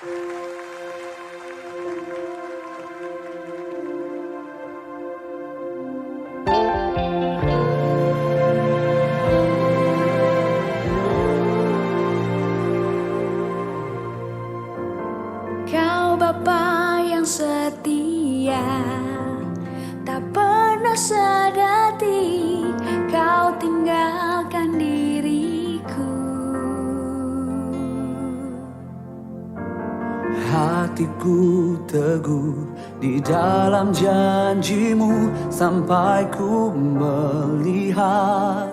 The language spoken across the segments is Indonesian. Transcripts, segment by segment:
Kau Bapa yang setia, tak pernah sedati Kau tinggalkan diriku. Hatiku teguh di dalam janjimu sampai ku melihat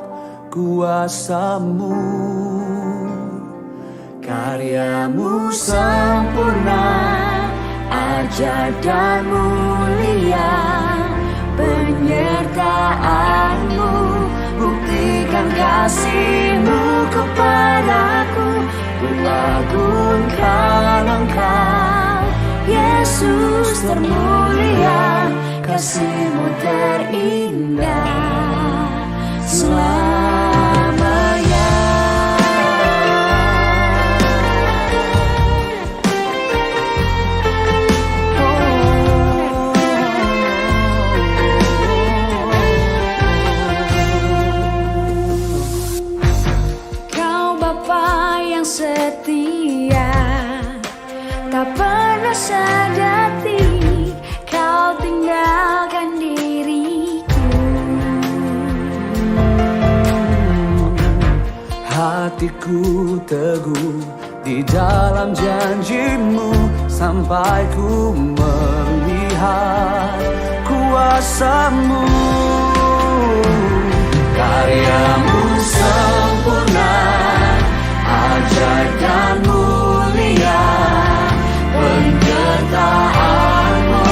kuasamu. Karyamu sempurna, ajaib dan mulia, penyertaanmu buktikan kasihmu kepadaku. Ku agungkan Engkau, Yesus termulia, kasihmu terindah selamanya. Setia, tak pernah sedati Kau tinggalkan diriku. Hatiku teguh di dalam janjimu sampai ku melihat kuasamu. Karyamu sempurna, ajaib dan mulia, penyertaanmu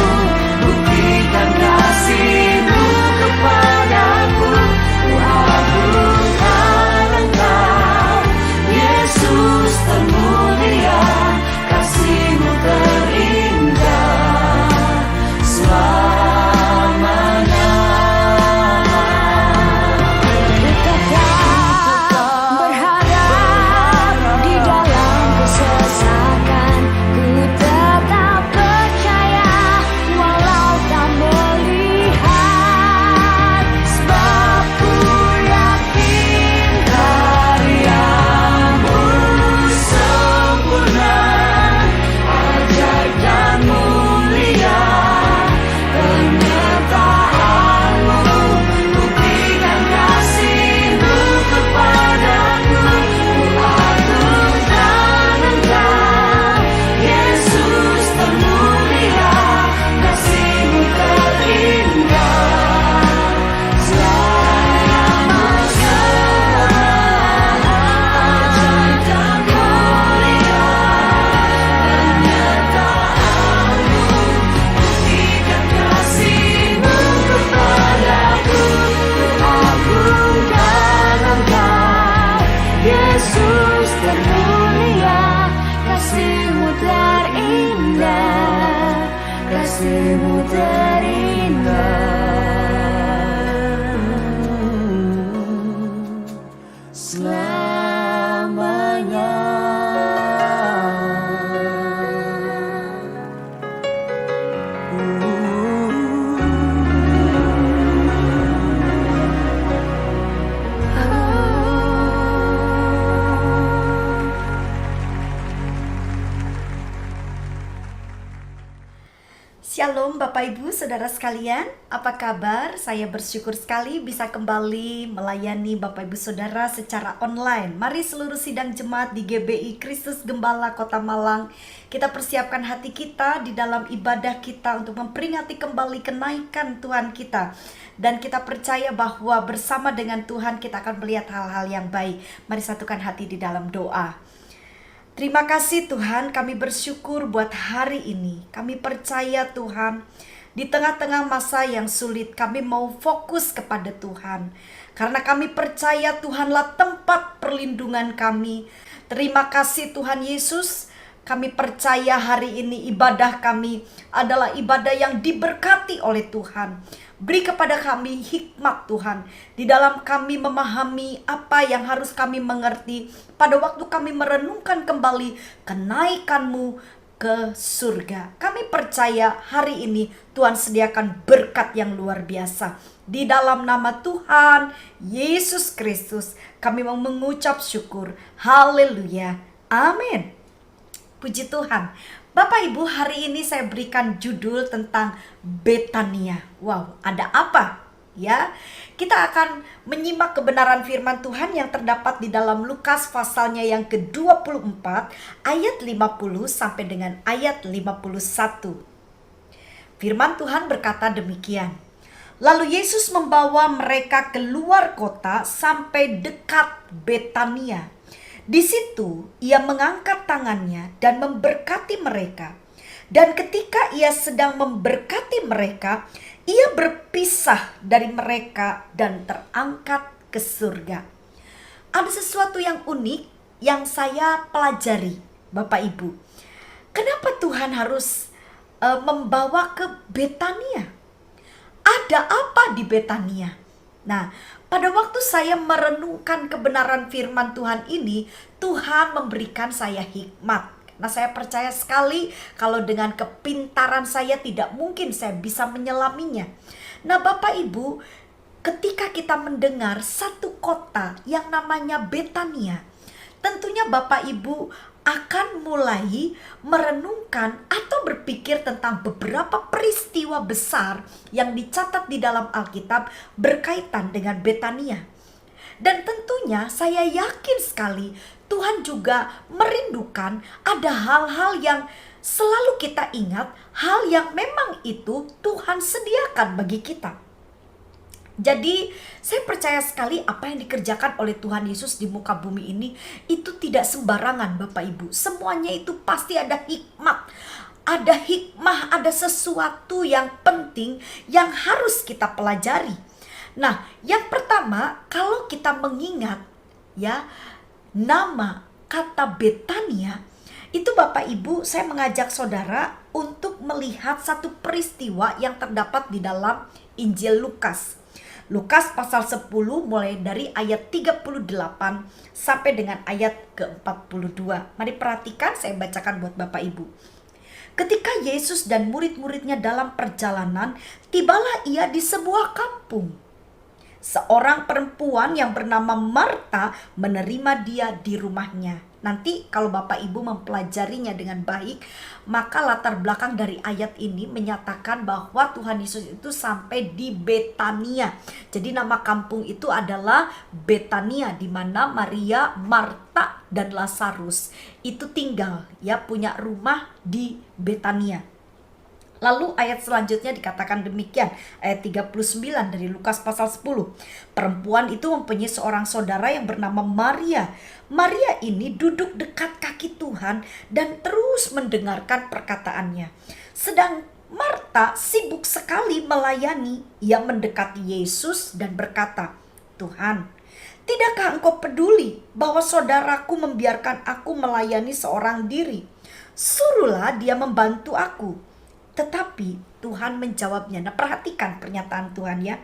buktikan kasihmu kepadaku. Ku agungkan Engkau, Yesus termulia, kasihmu terindah selamanya. Yesus termulia, kasihmu terindah, kasihmu terindah selamanya. Shalom Bapak Ibu Saudara sekalian, apa kabar? Saya bersyukur sekali bisa kembali melayani Bapak Ibu Saudara secara online. Mari seluruh sidang jemaat di GBI Kristus Gembala Kota Malang, kita persiapkan hati kita di dalam ibadah kita untuk memperingati kembali kenaikan Tuhan kita. Dan kita percaya bahwa bersama dengan Tuhan kita akan melihat hal-hal yang baik. Mari satukan hati di dalam doa. Terima kasih Tuhan, kami bersyukur buat hari ini. Kami percaya Tuhan, di tengah-tengah masa yang sulit kami mau fokus kepada Tuhan. Karena kami percaya Tuhanlah tempat perlindungan kami. Terima kasih Tuhan Yesus, kami percaya hari ini ibadah kami adalah ibadah yang diberkati oleh Tuhan. Beri kepada kami hikmat Tuhan, di dalam kami memahami apa yang harus kami mengerti pada waktu kami merenungkan kembali kenaikan-Mu, ke surga. Kami percaya hari ini Tuhan sediakan berkat yang luar biasa. Di dalam nama Tuhan Yesus Kristus kami mau mengucap syukur. Haleluya. Amin. Puji Tuhan. Bapak Ibu, hari ini saya berikan judul tentang Betania. Wow, ada apa? Ya, kita akan menyimak kebenaran firman Tuhan yang terdapat di dalam Lukas pasalnya yang ke-24 ayat 50 sampai dengan ayat 51. Firman Tuhan berkata demikian. Lalu Yesus membawa mereka keluar kota sampai dekat Betania. Di situ ia mengangkat tangannya dan memberkati mereka. Dan ketika ia sedang memberkati mereka, ia berpisah dari mereka dan terangkat ke surga. Ada sesuatu yang unik yang saya pelajari, Bapak Ibu. Kenapa Tuhan harus membawa ke Betania? Ada apa di Betania? Nah, pada waktu saya merenungkan kebenaran firman Tuhan ini, Tuhan memberikan saya hikmat. Nah, saya percaya sekali kalau dengan kepintaran saya tidak mungkin saya bisa menyelaminya. Nah, Bapak Ibu, ketika kita mendengar satu kota yang namanya Betania, tentunya Bapak Ibu akan mulai merenungkan atau berpikir tentang beberapa peristiwa besar yang dicatat di dalam Alkitab berkaitan dengan Betania. Dan tentunya saya yakin sekali Tuhan juga merindukan ada hal-hal yang selalu kita ingat, hal yang memang itu Tuhan sediakan bagi kita. Jadi saya percaya sekali apa yang dikerjakan oleh Tuhan Yesus di muka bumi ini itu tidak sembarangan, Bapak Ibu. Semuanya itu pasti ada hikmat. Ada hikmah, ada sesuatu yang penting yang harus kita pelajari. Nah, yang pertama, kalau kita mengingat ya nama kata Betania, itu Bapak Ibu, saya mengajak saudara untuk melihat satu peristiwa yang terdapat di dalam Injil Lukas. Lukas pasal 10 mulai dari ayat 38 sampai dengan ayat ke-42. Mari perhatikan, saya bacakan buat Bapak Ibu. Ketika Yesus dan murid-muridnya dalam perjalanan, tibalah ia di sebuah kampung. Seorang perempuan yang bernama Marta menerima dia di rumahnya. Nanti kalau Bapak Ibu mempelajarinya dengan baik, maka latar belakang dari ayat ini menyatakan bahwa Tuhan Yesus itu sampai di Betania. Jadi nama kampung itu adalah Betania, di mana Maria, Marta, dan Lazarus itu tinggal, ya, punya rumah di Betania. Lalu ayat selanjutnya dikatakan demikian, ayat 39 dari Lukas pasal 10. Perempuan itu mempunyai seorang saudara yang bernama Maria. Maria ini duduk dekat kaki Tuhan dan terus mendengarkan perkataannya. Sedang Marta sibuk sekali melayani. Ia mendekati Yesus dan berkata, "Tuhan, tidakkah engkau peduli bahwa saudaraku membiarkan aku melayani seorang diri? Suruhlah dia membantu aku." Tetapi Tuhan menjawabnya. Nah, perhatikan pernyataan Tuhan ya.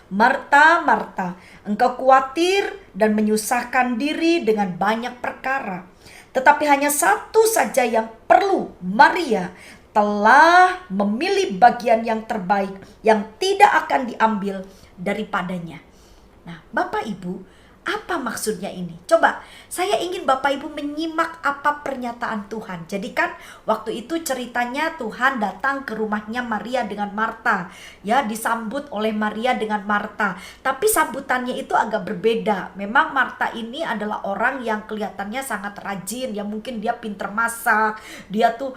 Marta, Marta, engkau khawatir dan menyusahkan diri dengan banyak perkara. Tetapi hanya satu saja yang perlu. Maria telah memilih bagian yang terbaik yang tidak akan diambil daripadanya. Nah, Bapak Ibu, apa maksudnya ini? Coba, saya ingin Bapak Ibu menyimak apa pernyataan Tuhan. Jadi kan waktu itu ceritanya Tuhan datang ke rumahnya Maria dengan Marta. Ya, disambut oleh Maria dengan Marta. Tapi sambutannya itu agak berbeda. Memang Marta ini adalah orang yang kelihatannya sangat rajin. Ya, mungkin dia pinter masak. Dia tuh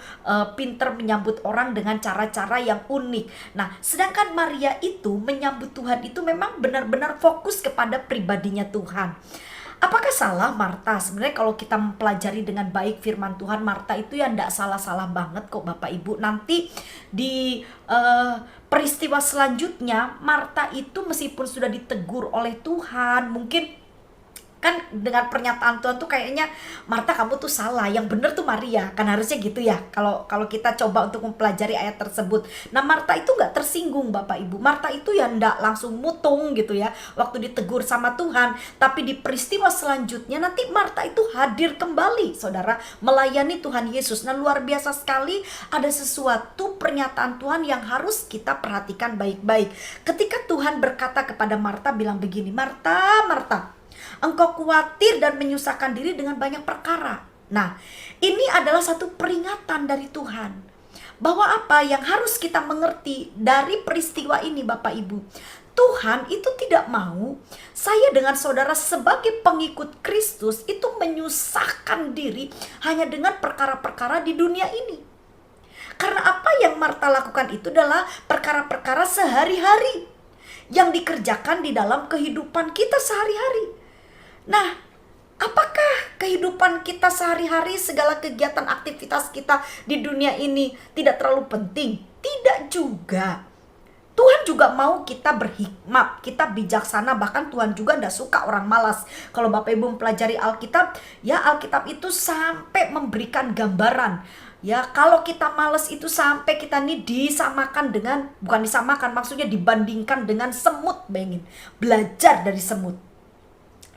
pinter menyambut orang dengan cara-cara yang unik. Nah, sedangkan Maria itu menyambut Tuhan itu memang benar-benar fokus kepada pribadinya Tuhan. Apakah salah Marta? Sebenarnya kalau kita mempelajari dengan baik firman Tuhan, Marta itu ya enggak salah-salah banget kok Bapak Ibu. Nanti di peristiwa selanjutnya, Marta itu meskipun sudah ditegur oleh Tuhan, mungkin Kan dengan pernyataan Tuhan tuh kayaknya, Marta kamu tuh salah, yang bener tuh Maria, kan harusnya gitu ya. Kalau kita coba untuk mempelajari ayat tersebut. Nah, Marta itu nggak tersinggung Bapak Ibu. Marta itu ya nggak langsung mutung gitu ya waktu ditegur sama Tuhan. Tapi di peristiwa selanjutnya nanti Marta itu hadir kembali, saudara, melayani Tuhan Yesus. Nah, luar biasa sekali, ada sesuatu pernyataan Tuhan yang harus kita perhatikan baik-baik. Ketika Tuhan berkata kepada Marta, bilang begini, Marta, Marta, engkau khawatir dan menyusahkan diri dengan banyak perkara. Nah, ini adalah satu peringatan dari Tuhan. Bahwa apa yang harus kita mengerti dari peristiwa ini Bapak Ibu. Tuhan itu tidak mau saya dengan saudara sebagai pengikut Kristus itu menyusahkan diri hanya dengan perkara-perkara di dunia ini. Karena apa yang Marta lakukan itu adalah perkara-perkara sehari-hari yang dikerjakan di dalam kehidupan kita sehari-hari. Nah, apakah kehidupan kita sehari-hari, segala kegiatan aktivitas kita di dunia ini tidak terlalu penting? Tidak juga. Tuhan juga mau kita berhikmat, kita bijaksana, bahkan Tuhan juga tidak suka orang malas. Kalau Bapak Ibu mempelajari Alkitab, ya Alkitab itu sampai memberikan gambaran. Ya, kalau kita malas itu sampai kita nih disamakan dengan, bukan disamakan, maksudnya dibandingkan dengan semut, bayangin. Belajar dari semut.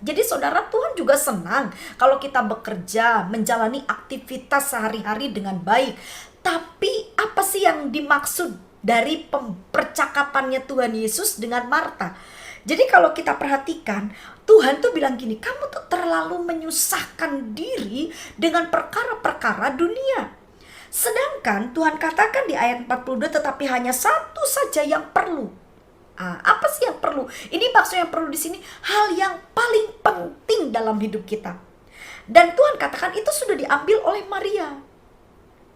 Jadi saudara, Tuhan juga senang kalau kita bekerja, menjalani aktivitas sehari-hari dengan baik. Tapi apa sih yang dimaksud dari percakapannya Tuhan Yesus dengan Marta? Jadi kalau kita perhatikan, Tuhan tuh bilang gini, kamu tuh terlalu menyusahkan diri dengan perkara-perkara dunia. Sedangkan Tuhan katakan di ayat 42, tetapi hanya satu saja yang perlu. Apa sih yang perlu? Ini maksudnya yang perlu di sini hal yang paling penting dalam hidup kita. Dan Tuhan katakan itu sudah diambil oleh Maria.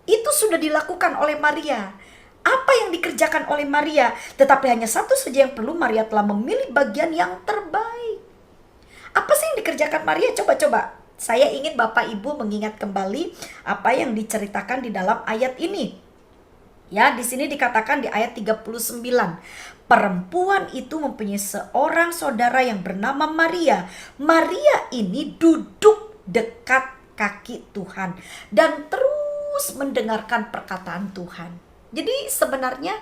Itu sudah dilakukan oleh Maria. Apa yang dikerjakan oleh Maria? Tetapi hanya satu saja yang perlu, Maria telah memilih bagian yang terbaik. Apa sih yang dikerjakan Maria? Coba-coba. Saya ingin Bapak Ibu mengingat kembali apa yang diceritakan di dalam ayat ini. Ya, di sini dikatakan di ayat 39. Perempuan itu mempunyai seorang saudara yang bernama Maria. Maria ini duduk dekat kaki Tuhan dan terus mendengarkan perkataan Tuhan. Jadi sebenarnya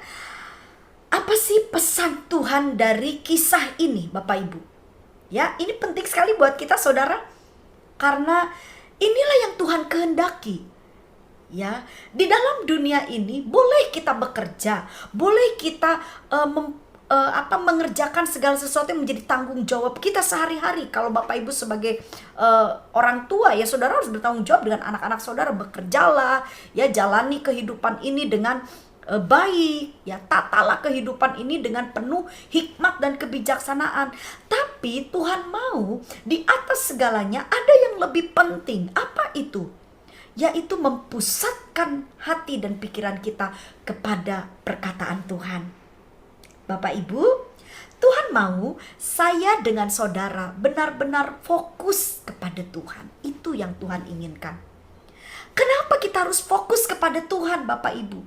apa sih pesan Tuhan dari kisah ini Bapak Ibu? Ya, ini penting sekali buat kita saudara. Karena inilah yang Tuhan kehendaki. Ya, di dalam dunia ini boleh kita bekerja, boleh kita mengerjakan segala sesuatu yang menjadi tanggung jawab kita sehari-hari. Kalau Bapak Ibu sebagai orang tua, ya saudara harus bertanggung jawab dengan anak-anak saudara. Bekerjalah, ya jalani kehidupan ini dengan baik, ya tatalah kehidupan ini dengan penuh hikmat dan kebijaksanaan. Tapi Tuhan mau di atas segalanya ada yang lebih penting. Apa itu? Yaitu mempusatkan hati dan pikiran kita kepada perkataan Tuhan. Bapak Ibu, Tuhan mau saya dengan saudara benar-benar fokus kepada Tuhan. Itu yang Tuhan inginkan. Kenapa kita harus fokus kepada Tuhan Bapak Ibu?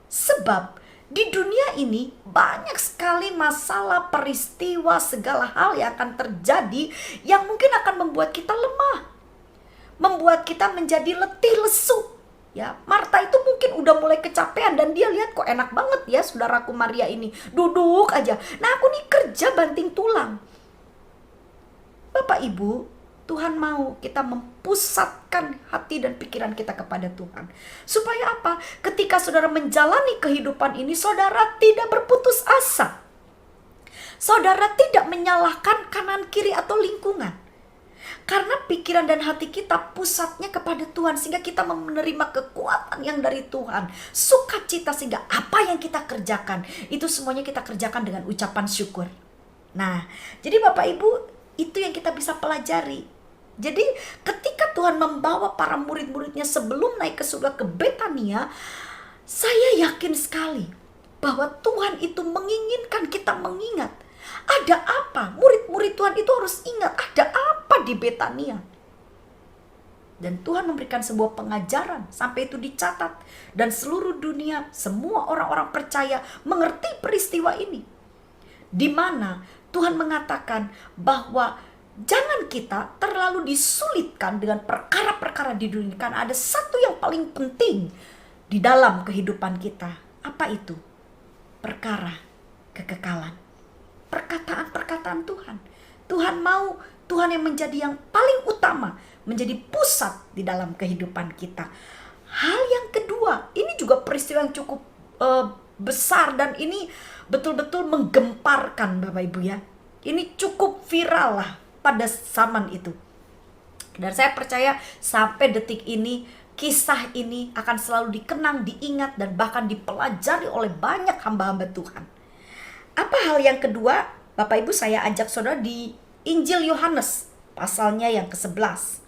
Sebab di dunia ini banyak sekali masalah, peristiwa, segala hal yang akan terjadi yang mungkin akan membuat kita lemah. Membuat kita menjadi letih lesu. Ya, Marta itu mungkin udah mulai kecapean dan dia lihat kok enak banget ya saudaraku Maria ini. Duduk aja. Nah, aku nih kerja banting tulang. Bapak Ibu, Tuhan mau kita mempusatkan hati dan pikiran kita kepada Tuhan. Supaya apa? Ketika saudara menjalani kehidupan ini, saudara tidak berputus asa. Saudara tidak menyalahkan kanan kiri atau lingkungan. Karena pikiran dan hati kita pusatnya kepada Tuhan, sehingga kita menerima kekuatan yang dari Tuhan, sukacita, sehingga apa yang kita kerjakan itu semuanya kita kerjakan dengan ucapan syukur. Nah, jadi Bapak Ibu, itu yang kita bisa pelajari. Jadi ketika Tuhan membawa para murid-muridnya sebelum naik ke surga ke Betania, saya yakin sekali bahwa Tuhan itu menginginkan kita mengingat ada apa? Murid-murid Tuhan itu harus ingat ada apa di Betania. Dan Tuhan memberikan sebuah pengajaran sampai itu dicatat. Dan seluruh dunia, semua orang-orang percaya mengerti peristiwa ini. Di mana Tuhan mengatakan bahwa Jangan kita terlalu disulitkan dengan perkara-perkara di dunia. Karena ada satu yang paling penting di dalam kehidupan kita. Apa itu? Perkara kekekalan. Perkataan-perkataan Tuhan. Tuhan mau Tuhan yang menjadi yang paling utama, menjadi pusat di dalam kehidupan kita. Hal yang kedua, ini juga peristiwa yang cukup besar dan ini betul-betul menggemparkan Bapak Ibu ya. Ini cukup viral lah pada zaman itu. Dan saya percaya sampai detik ini kisah ini akan selalu dikenang, diingat dan bahkan dipelajari oleh banyak hamba-hamba Tuhan. Apa hal yang kedua? Bapak Ibu, saya ajak saudara di Injil Yohanes pasalnya yang ke-11.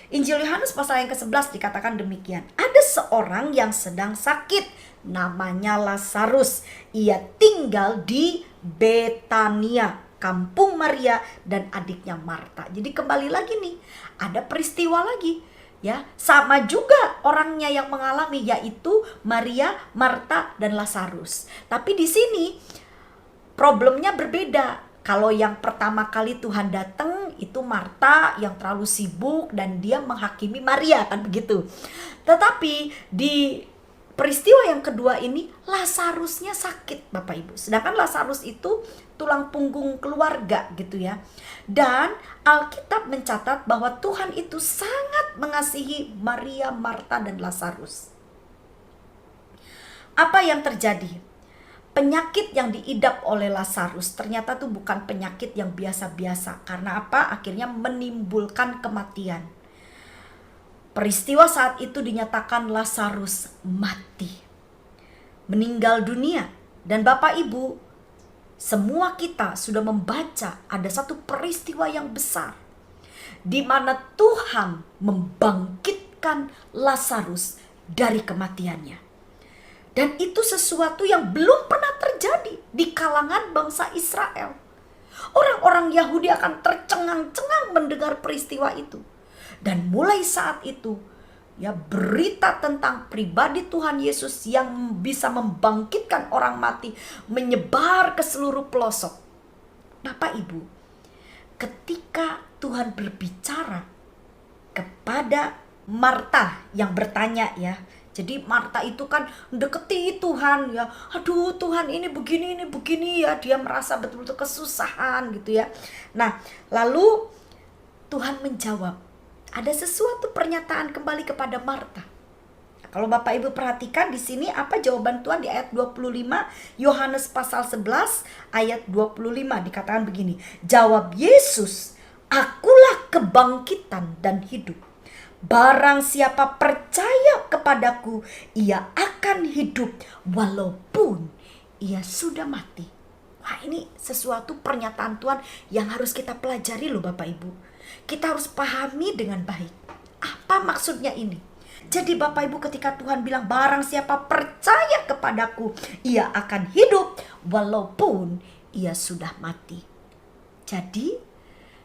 Injil Yohanes pasal yang ke-11 dikatakan demikian. Ada seorang yang sedang sakit, namanya Lazarus. Ia tinggal di Betania, kampung Maria dan adiknya Marta. Jadi kembali lagi nih, ada peristiwa lagi. Ya, sama juga orangnya yang mengalami, yaitu Maria, Marta dan Lazarus. Tapi di sini problemnya berbeda. Kalau yang pertama kali Tuhan datang itu Marta yang terlalu sibuk dan dia menghakimi Maria, kan begitu. Tetapi di peristiwa yang kedua ini Lazarusnya sakit Bapak Ibu. Sedangkan Lazarus itu tulang punggung keluarga gitu ya. Dan Alkitab mencatat bahwa Tuhan itu sangat mengasihi Maria, Marta dan Lazarus. Apa yang terjadi? Penyakit yang diidap oleh Lazarus ternyata itu bukan penyakit yang biasa-biasa. Karena apa? Akhirnya menimbulkan kematian. Peristiwa saat itu dinyatakan Lazarus mati, meninggal dunia. Dan Bapak Ibu, semua kita sudah membaca ada satu peristiwa yang besar di mana Tuhan membangkitkan Lazarus dari kematiannya. Dan itu sesuatu yang belum pernah terjadi di kalangan bangsa Israel. Orang-orang Yahudi akan tercengang-cengang mendengar peristiwa itu. Dan mulai saat itu, ya, berita tentang pribadi Tuhan Yesus yang bisa membangkitkan orang mati menyebar ke seluruh pelosok. Bapak Ibu, ketika Tuhan berbicara kepada Marta yang bertanya ya. Jadi Marta itu kan deketi Tuhan ya. Aduh Tuhan ini begini ya. Dia merasa betul-betul kesusahan gitu ya. Nah lalu Tuhan menjawab. Ada sesuatu pernyataan kembali kepada Marta. Kalau Bapak Ibu perhatikan di sini apa jawaban Tuhan di ayat 25. Yohanes pasal 11 ayat 25 dikatakan begini. Jawab Yesus, akulah kebangkitan dan hidup. Barang siapa percaya kepadaku, ia akan hidup walaupun ia sudah mati. Wah, ini sesuatu pernyataan Tuhan yang harus kita pelajari loh Bapak Ibu. Kita harus pahami dengan baik. Apa maksudnya ini? Jadi Bapak Ibu, ketika Tuhan bilang barang siapa percaya kepadaku, ia akan hidup walaupun ia sudah mati. Jadi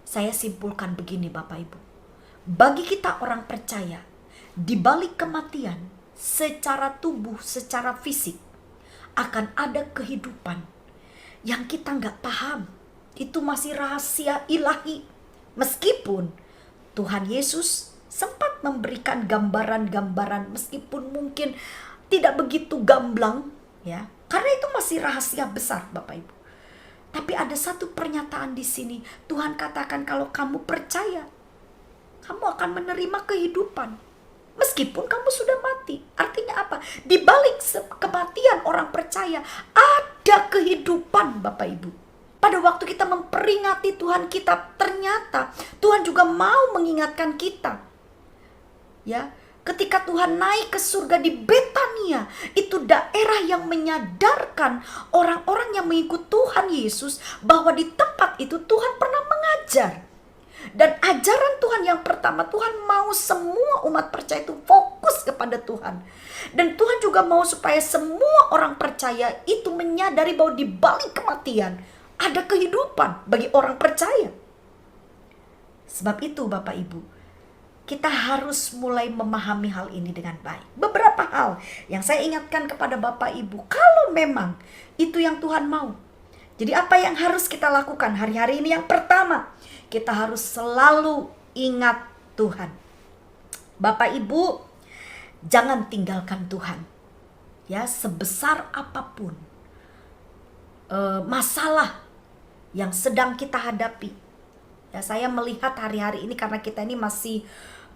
saya simpulkan begini Bapak Ibu. Bagi kita orang percaya, di balik kematian secara tubuh, secara fisik, akan ada kehidupan yang kita nggak paham. Itu masih rahasia ilahi. Meskipun Tuhan Yesus sempat memberikan gambaran-gambaran, meskipun mungkin tidak begitu gamblang, ya, karena itu masih rahasia besar Bapak Ibu. Tapi ada satu pernyataan di sini, Tuhan katakan kalau kamu percaya, kamu akan menerima kehidupan. Meskipun kamu sudah mati. Artinya apa? Di balik kematian orang percaya, ada kehidupan Bapak Ibu. Pada waktu kita memperingati Tuhan kita, ternyata Tuhan juga mau mengingatkan kita. Ya, ketika Tuhan naik ke surga di Betania, itu daerah yang menyadarkan orang-orang yang mengikut Tuhan Yesus bahwa di tempat itu Tuhan pernah mengajar. Dan ajaran Tuhan yang pertama, Tuhan mau semua umat percaya itu fokus kepada Tuhan. Dan Tuhan juga mau supaya semua orang percaya itu menyadari bahwa di balik kematian ada kehidupan bagi orang percaya. Sebab itu Bapak Ibu, kita harus mulai memahami hal ini dengan baik. Beberapa hal yang saya ingatkan kepada Bapak Ibu, kalau memang itu yang Tuhan mau, Jadi apa yang harus kita lakukan hari-hari ini? Yang pertama, kita harus selalu ingat Tuhan. Bapak Ibu, jangan tinggalkan Tuhan. Ya, sebesar apapun masalah yang sedang kita hadapi. Ya, saya melihat hari-hari ini karena kita ini masih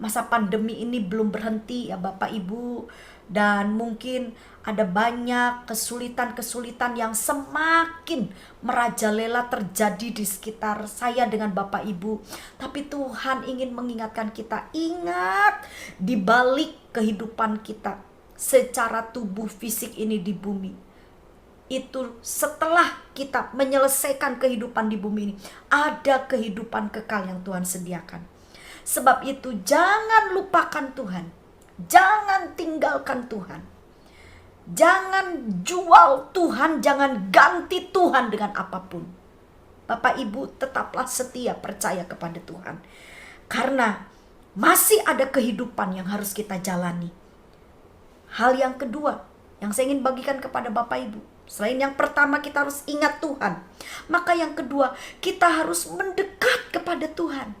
masa pandemi ini belum berhenti ya Bapak Ibu, dan mungkin ada banyak kesulitan-kesulitan yang semakin merajalela terjadi di sekitar saya dengan Bapak Ibu. Tapi Tuhan ingin mengingatkan kita, ingat di balik kehidupan kita secara tubuh fisik ini di bumi, itu setelah kita menyelesaikan kehidupan di bumi ini, ada kehidupan kekal yang Tuhan sediakan. Sebab itu jangan lupakan Tuhan, jangan tinggalkan Tuhan, jangan jual Tuhan, jangan ganti Tuhan dengan apapun. Bapak Ibu, tetaplah setia percaya kepada Tuhan, karena masih ada kehidupan yang harus kita jalani. Hal yang kedua yang saya ingin bagikan kepada Bapak Ibu, selain yang pertama kita harus ingat Tuhan, maka yang kedua kita harus mendekat kepada Tuhan.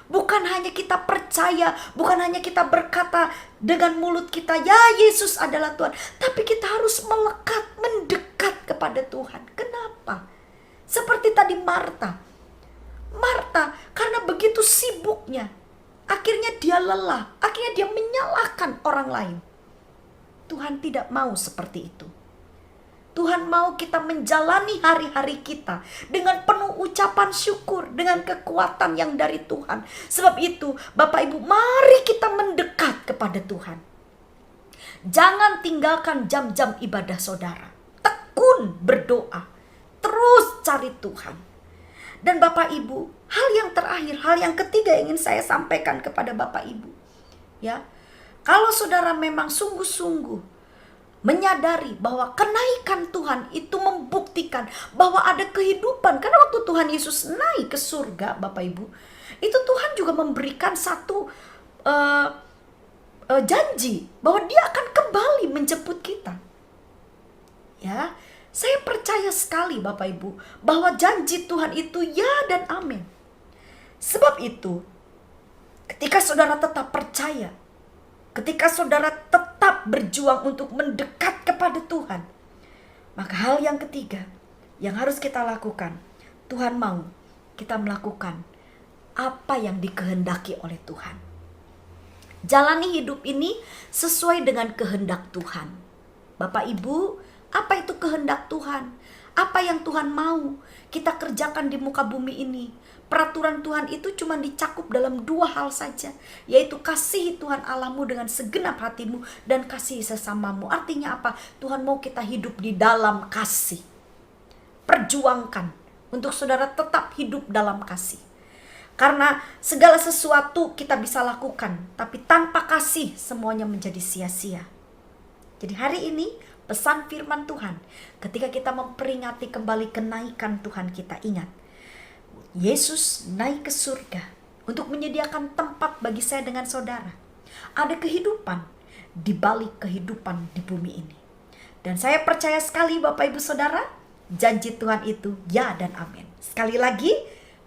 Bukan hanya kita percaya, bukan hanya kita berkata dengan mulut kita, ya Yesus adalah Tuhan, tapi kita harus melekat, mendekat kepada Tuhan. Kenapa? Seperti tadi Marta karena begitu sibuknya, akhirnya dia lelah, akhirnya dia menyalahkan orang lain. Tuhan tidak mau seperti itu. Tuhan mau kita menjalani hari-hari kita dengan penuh ucapan syukur, dengan kekuatan yang dari Tuhan. Sebab itu, Bapak Ibu, mari kita mendekat kepada Tuhan. Jangan tinggalkan jam-jam ibadah saudara. Tekun berdoa. Terus cari Tuhan. Dan Bapak Ibu, hal yang terakhir, hal yang ketiga yang ingin saya sampaikan kepada Bapak Ibu. Ya, kalau saudara memang sungguh-sungguh menyadari bahwa kenaikan Tuhan itu membuktikan bahwa ada kehidupan. Karena waktu Tuhan Yesus naik ke surga, Bapak Ibu, itu Tuhan juga memberikan satu janji bahwa dia akan kembali menjemput kita. Ya, saya percaya sekali Bapak Ibu bahwa janji Tuhan itu ya dan amin. Sebab itu, ketika saudara tetap percaya, ketika saudara tetap berjuang untuk mendekat kepada Tuhan, maka hal yang ketiga yang harus kita lakukan, Tuhan mau kita melakukan apa yang dikehendaki oleh Tuhan. Jalani hidup ini sesuai dengan kehendak Tuhan. Bapak Ibu, apa itu kehendak Tuhan? Apa yang Tuhan mau kita kerjakan di muka bumi ini? Peraturan Tuhan itu cuma dicakup dalam dua hal saja, yaitu kasihi Tuhan Allahmu dengan segenap hatimu dan kasihi sesamamu. Artinya apa? Tuhan mau kita hidup di dalam kasih. Perjuangkan untuk saudara tetap hidup dalam kasih. Karena segala sesuatu kita bisa lakukan, tapi tanpa kasih semuanya menjadi sia-sia. Jadi hari ini pesan firman Tuhan, ketika kita memperingati kembali kenaikan Tuhan, kita ingat Yesus naik ke surga untuk menyediakan tempat bagi saya dengan saudara. Ada kehidupan di balik kehidupan di bumi ini. Dan saya percaya sekali Bapak Ibu Saudara, janji Tuhan itu ya dan amin. Sekali lagi,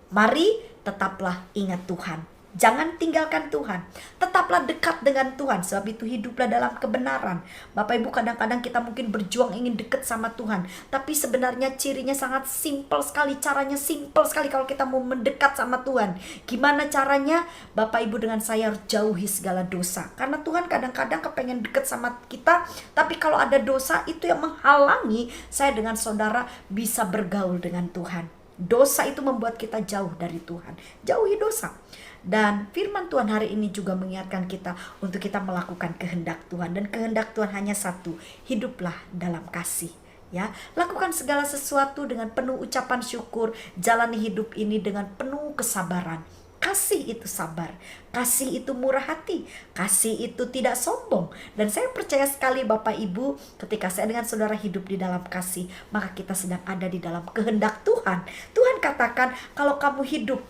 mari tetaplah ingat Tuhan. Jangan tinggalkan Tuhan. Tetaplah dekat dengan Tuhan. Sebab itu hiduplah dalam kebenaran. Bapak Ibu, kadang-kadang kita mungkin berjuang ingin dekat sama Tuhan, tapi sebenarnya cirinya sangat simpel sekali. Caranya simpel sekali kalau kita mau mendekat sama Tuhan. Gimana caranya? Bapak Ibu, dengan saya harus jauhi segala dosa. Karena Tuhan kadang-kadang kepengen dekat sama kita, tapi kalau ada dosa itu yang menghalangi saya dengan saudara bisa bergaul dengan Tuhan. Dosa itu membuat kita jauh dari Tuhan. Jauhi dosa. Dan firman Tuhan hari ini juga mengingatkan kita untuk kita melakukan kehendak Tuhan. Dan kehendak Tuhan hanya satu, hiduplah dalam kasih. Ya, lakukan segala sesuatu dengan penuh ucapan syukur. Jalani hidup ini dengan penuh kesabaran. Kasih itu sabar, kasih itu murah hati, kasih itu tidak sombong. Dan saya percaya sekali Bapak Ibu, ketika saya dengan saudara hidup di dalam kasih, maka kita sedang ada di dalam kehendak Tuhan. Tuhan katakan kalau kamu hidup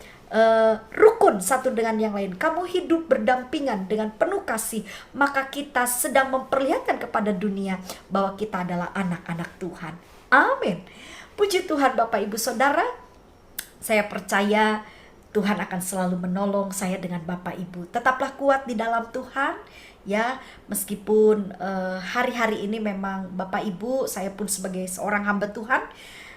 rukun satu dengan yang lain, kamu hidup berdampingan dengan penuh kasih, maka kita sedang memperlihatkan kepada dunia bahwa kita adalah anak-anak Tuhan. Amin. Puji Tuhan Bapak Ibu Saudara, saya percaya Tuhan akan selalu menolong saya dengan Bapak Ibu. Tetaplah kuat di dalam Tuhan ya, meskipun hari-hari ini memang Bapak Ibu, saya pun sebagai seorang hamba Tuhan,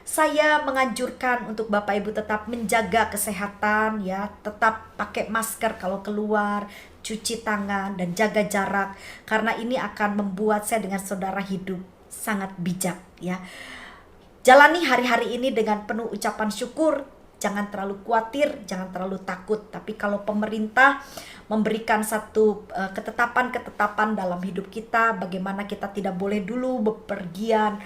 saya menganjurkan untuk Bapak Ibu tetap menjaga kesehatan ya, tetap pakai masker kalau keluar, cuci tangan dan jaga jarak, karena ini akan membuat saya dengan saudara hidup sangat bijak ya. Jalani hari-hari ini dengan penuh ucapan syukur. Jangan terlalu khawatir, jangan terlalu takut. Tapi kalau pemerintah memberikan satu ketetapan-ketetapan dalam hidup kita, bagaimana kita tidak boleh dulu bepergian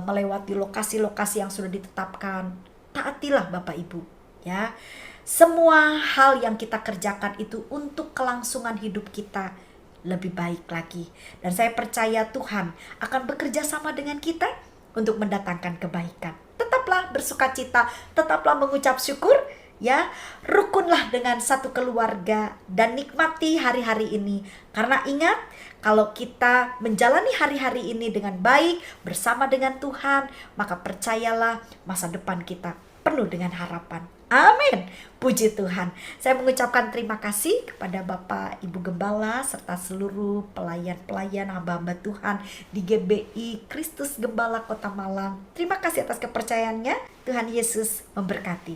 melewati lokasi-lokasi yang sudah ditetapkan, taatilah Bapak Ibu ya. Semua hal yang kita kerjakan itu untuk kelangsungan hidup kita lebih baik lagi. Dan saya percaya Tuhan akan bekerja sama dengan kita untuk mendatangkan kebaikan. Tetaplah bersukacita, tetaplah mengucap syukur ya. Rukunlah dengan satu keluarga dan nikmati hari-hari ini. Karena ingat, kalau kita menjalani hari-hari ini dengan baik bersama dengan Tuhan, maka percayalah masa depan kita penuh dengan harapan. Amin. Puji Tuhan. Saya mengucapkan terima kasih kepada Bapak Ibu Gembala serta seluruh pelayan-pelayan hamba-hamba Tuhan di GBI Kristus Gembala Kota Malang. Terima kasih atas kepercayaannya. Tuhan Yesus memberkati.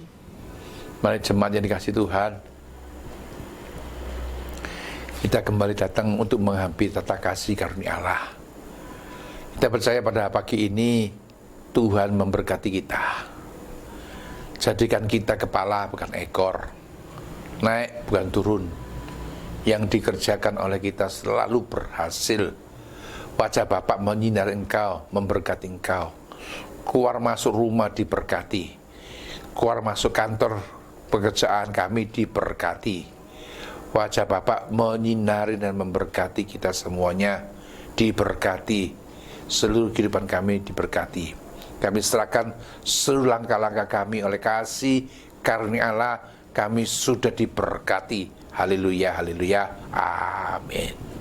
Mari jemaat yang dikasih Tuhan, kita kembali datang untuk menghampiri tata kasih karunia Allah. Kita percaya pada pagi ini Tuhan memberkati kita. Jadikan kita kepala bukan ekor, naik bukan turun. Yang dikerjakan oleh kita selalu berhasil. Wajah Bapak menyinari engkau, memberkati engkau. Keluar masuk rumah diberkati. Keluar masuk kantor pekerjaan kami diberkati. Wajah Bapak menyinari dan memberkati kita semuanya, diberkati. Seluruh kehidupan kami diberkati. Kami serahkan seluruh langkah-langkah kami oleh kasih karunia Allah, kami sudah diberkati. Haleluya, haleluya, amin.